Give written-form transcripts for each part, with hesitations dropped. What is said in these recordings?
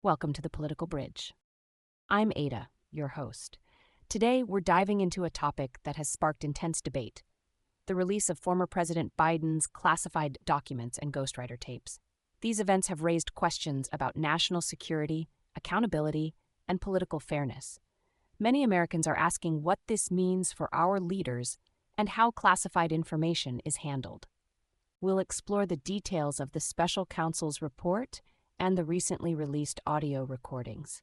Welcome to the Political Bridge. I'm Ada, your host. Today, we're diving into a topic that has sparked intense debate: the release of former President Biden's classified documents and ghostwriter tapes. These events have raised questions about national security, accountability, and political fairness. Many Americans are asking what this means for our leaders and how classified information is handled. We'll explore the details of the special counsel's report and the recently released audio recordings.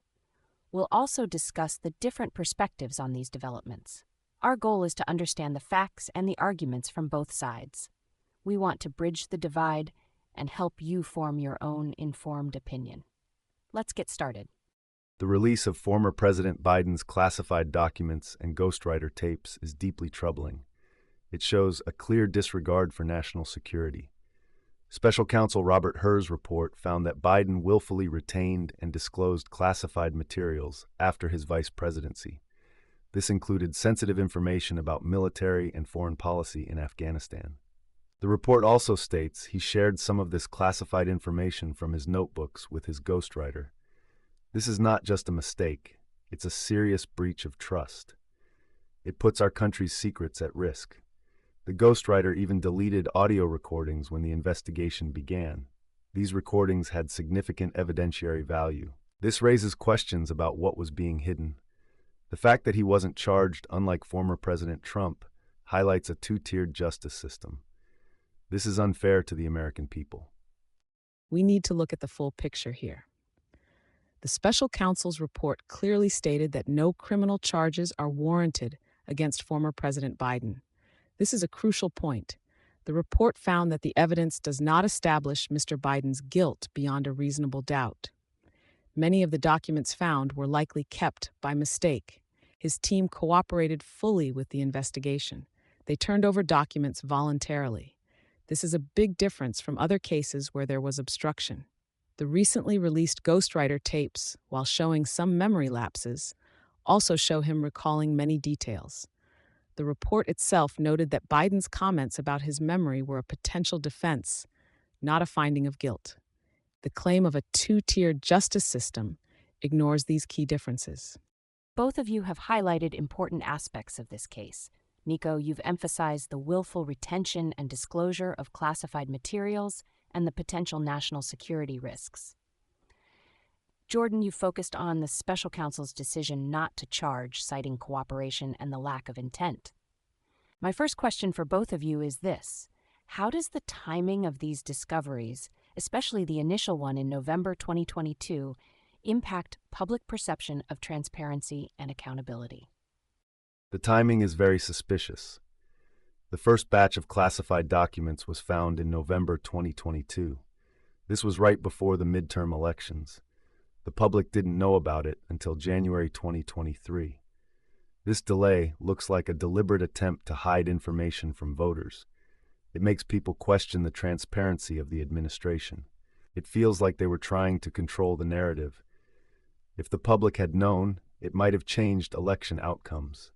We'll also discuss the different perspectives on these developments. Our goal is to understand the facts and the arguments from both sides. We want to bridge the divide and help you form your own informed opinion. Let's get started. The release of former President Biden's classified documents and ghostwriter tapes is deeply troubling. It shows a clear disregard for national security. Special counsel Robert Hur's report found that Biden willfully retained and disclosed classified materials after his vice presidency. This included sensitive information about military and foreign policy in Afghanistan. The report also states he shared some of this classified information from his notebooks with his ghostwriter. This is not just a mistake, it's a serious breach of trust. It puts our country's secrets at risk. The ghostwriter even deleted audio recordings when the investigation began. These recordings had significant evidentiary value. This raises questions about what was being hidden. The fact that he wasn't charged, unlike former President Trump, highlights a two-tiered justice system. This is unfair to the American people. We need to look at the full picture here. The special counsel's report clearly stated that no criminal charges are warranted against former President Biden. This is a crucial point. The report found that the evidence does not establish Mr. Biden's guilt beyond a reasonable doubt. Many of the documents found were likely kept by mistake. His team cooperated fully with the investigation. They turned over documents voluntarily. This is a big difference from other cases where there was obstruction. The recently released ghostwriter tapes, while showing some memory lapses, also show him recalling many details. The report itself noted that Biden's comments about his memory were a potential defense, not a finding of guilt. The claim of a two-tiered justice system ignores these key differences. Both of you have highlighted important aspects of this case. Nico, you've emphasized the willful retention and disclosure of classified materials and the potential national security risks. Jordan, you focused on the special counsel's decision not to charge, citing cooperation and the lack of intent. My first question for both of you is this: how does the timing of these discoveries, especially the initial one in November 2022, impact public perception of transparency and accountability? The timing is very suspicious. The first batch of classified documents was found in November 2022. This was right before the midterm elections. The public didn't know about it until January 2023. This delay looks like a deliberate attempt to hide information from voters. It makes people question the transparency of the administration. It feels like they were trying to control the narrative. If the public had known, it might have changed election outcomes.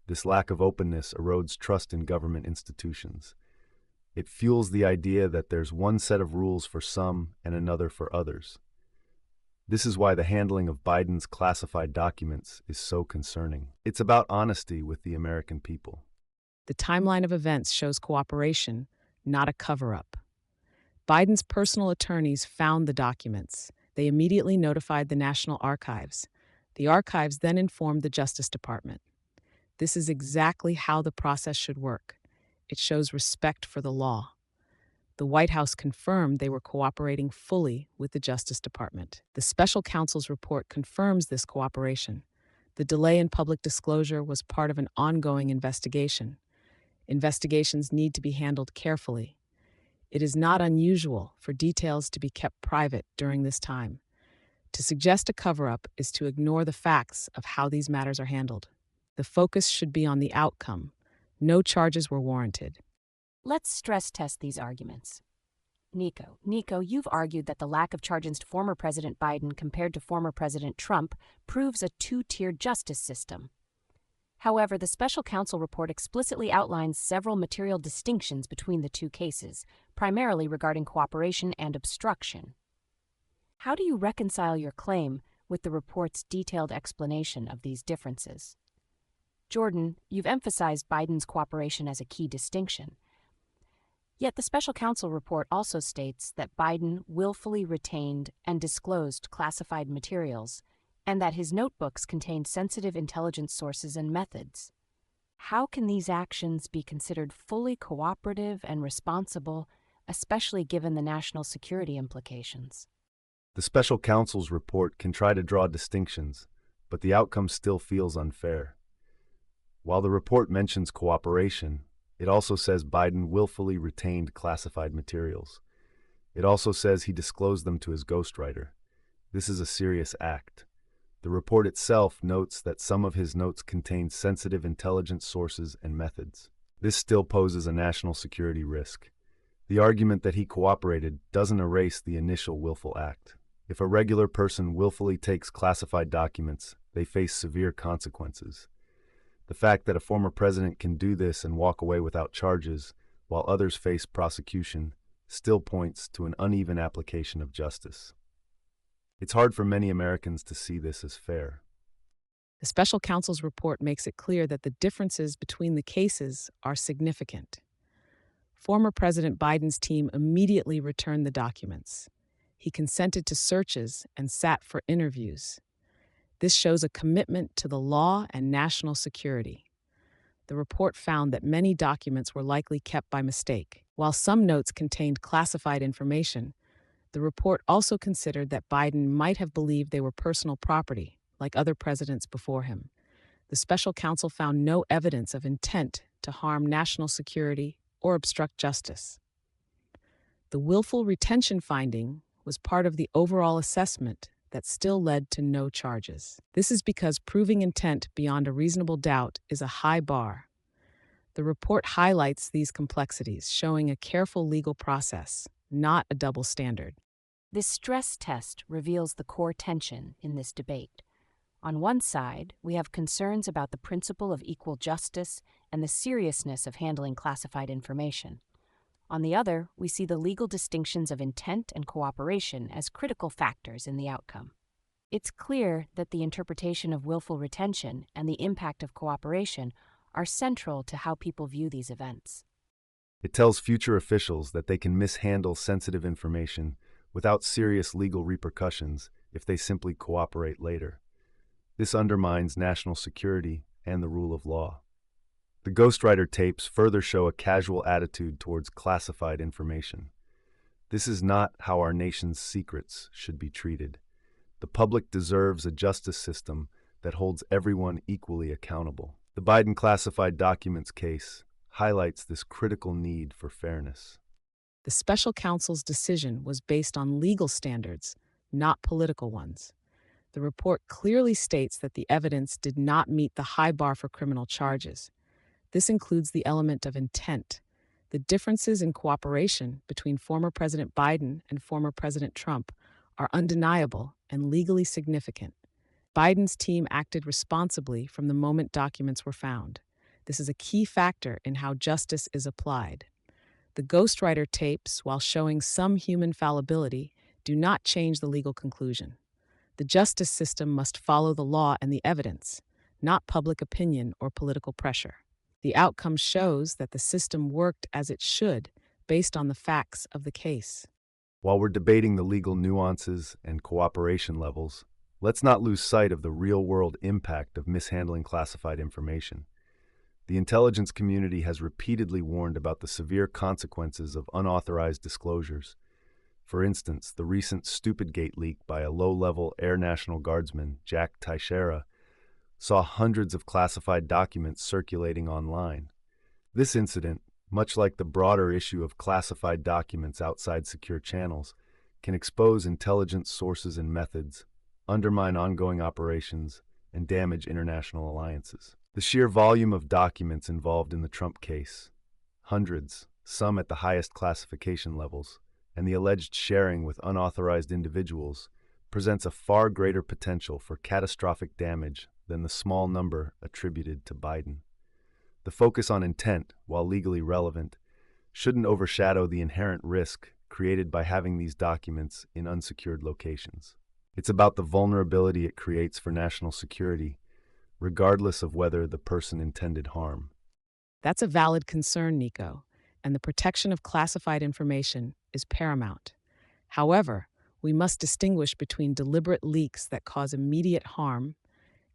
This lack of openness erodes trust in government institutions. It fuels the idea that there's one set of rules for some and another for others. This is why the handling of Biden's classified documents is so concerning. It's about honesty with the American people. The timeline of events shows cooperation, not a cover-up. Biden's personal attorneys found the documents. They immediately notified the National Archives. The archives then informed the Justice Department. This is exactly how the process should work. It shows respect for the law. The White House confirmed they were cooperating fully with the Justice Department. The special counsel's report confirms this cooperation. The delay in public disclosure was part of an ongoing investigation. Investigations need to be handled carefully. It is not unusual for details to be kept private during this time. To suggest a cover-up is to ignore the facts of how these matters are handled. The focus should be on the outcome. No charges were warranted. Let's stress test these arguments. Nico, you've argued that the lack of charges against former President Biden compared to former President Trump proves a two-tiered justice system. However, the special counsel report explicitly outlines several material distinctions between the two cases, primarily regarding cooperation and obstruction. How do you reconcile your claim with the report's detailed explanation of these differences? Jordan, you've emphasized Biden's cooperation as a key distinction. Yet the special counsel report also states that Biden willfully retained and disclosed classified materials, and that his notebooks contained sensitive intelligence sources and methods. How can these actions be considered fully cooperative and responsible, especially given the national security implications? The special counsel's report can try to draw distinctions, but the outcome still feels unfair. While the report mentions cooperation, it also says Biden willfully retained classified materials. It also says he disclosed them to his ghostwriter. This is a serious act. The report itself notes that some of his notes contain sensitive intelligence sources and methods. This still poses a national security risk. The argument that he cooperated doesn't erase the initial willful act. If a regular person willfully takes classified documents, they face severe consequences. The fact that a former president can do this and walk away without charges, while others face prosecution, still points to an uneven application of justice. It's hard for many Americans to see this as fair. The special counsel's report makes it clear that the differences between the cases are significant. Former President Biden's team immediately returned the documents. He consented to searches and sat for interviews. This shows a commitment to the law and national security. The report found that many documents were likely kept by mistake. While some notes contained classified information, the report also considered that Biden might have believed they were personal property, like other presidents before him. The special counsel found no evidence of intent to harm national security or obstruct justice. The willful retention finding was part of the overall assessment that still led to no charges. This is because proving intent beyond a reasonable doubt is a high bar. The report highlights these complexities, showing a careful legal process, not a double standard. This stress test reveals the core tension in this debate. On one side, we have concerns about the principle of equal justice and the seriousness of handling classified information. On the other, we see the legal distinctions of intent and cooperation as critical factors in the outcome. It's clear that the interpretation of willful retention and the impact of cooperation are central to how people view these events. It tells future officials that they can mishandle sensitive information without serious legal repercussions if they simply cooperate later. This undermines national security and the rule of law. The Ghostwriter tapes further show a casual attitude towards classified information. This is not how our nation's secrets should be treated. The public deserves a justice system that holds everyone equally accountable. The Biden classified documents case highlights this critical need for fairness. The special counsel's decision was based on legal standards, not political ones. The report clearly states that the evidence did not meet the high bar for criminal charges. This includes the element of intent. The differences in cooperation between former President Biden and former President Trump are undeniable and legally significant. Biden's team acted responsibly from the moment documents were found. This is a key factor in how justice is applied. The Ghostwriter tapes, while showing some human fallibility, do not change the legal conclusion. The justice system must follow the law and the evidence, not public opinion or political pressure. The outcome shows that the system worked as it should, based on the facts of the case. While we're debating the legal nuances and cooperation levels, let's not lose sight of the real-world impact of mishandling classified information. The intelligence community has repeatedly warned about the severe consequences of unauthorized disclosures. For instance, the recent Stupidgate leak by a low-level Air National Guardsman, Jack Teixeira, saw hundreds of classified documents circulating online. This incident, much like the broader issue of classified documents outside secure channels, can expose intelligence sources and methods, undermine ongoing operations, and damage international alliances. The sheer volume of documents involved in the Trump case, hundreds, some at the highest classification levels, and the alleged sharing with unauthorized individuals, presents a far greater potential for catastrophic damage than the small number attributed to Biden. The focus on intent, while legally relevant, shouldn't overshadow the inherent risk created by having these documents in unsecured locations. It's about the vulnerability it creates for national security, regardless of whether the person intended harm. That's a valid concern, Nico, and the protection of classified information is paramount. However, we must distinguish between deliberate leaks that cause immediate harm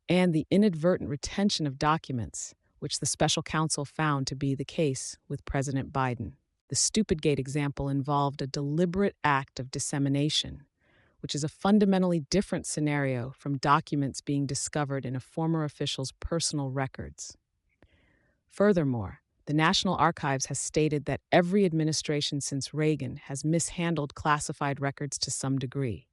and the inadvertent retention of documents, which the special counsel found to be the case with President Biden. The Stupidgate example involved a deliberate act of dissemination, which is a fundamentally different scenario from documents being discovered in a former official's personal records. Furthermore, the National Archives has stated that every administration since Reagan has mishandled classified records to some degree.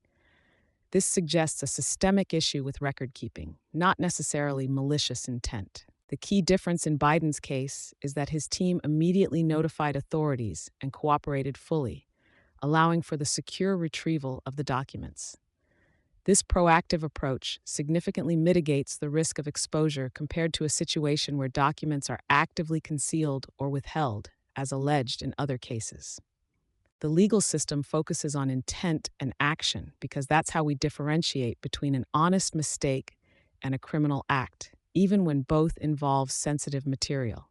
This suggests a systemic issue with record-keeping, not necessarily malicious intent. The key difference in Biden's case is that his team immediately notified authorities and cooperated fully, allowing for the secure retrieval of the documents. This proactive approach significantly mitigates the risk of exposure compared to a situation where documents are actively concealed or withheld, as alleged in other cases. The legal system focuses on intent and action because that's how we differentiate between an honest mistake and a criminal act, even when both involve sensitive material.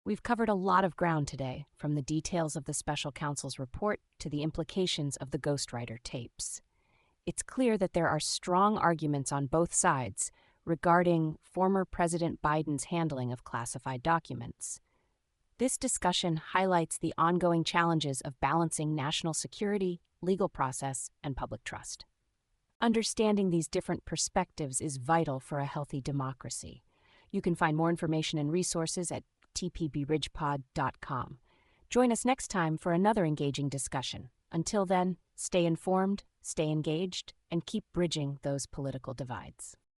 We've covered a lot of ground today, from the details of the special counsel's report to the implications of the Ghostwriter tapes. It's clear that there are strong arguments on both sides regarding former President Biden's handling of classified documents. This discussion highlights the ongoing challenges of balancing national security, legal process, and public trust. Understanding these different perspectives is vital for a healthy democracy. You can find more information and resources at tpbridgepod.com. Join us next time for another engaging discussion. Until then, stay informed, stay engaged, and keep bridging those political divides.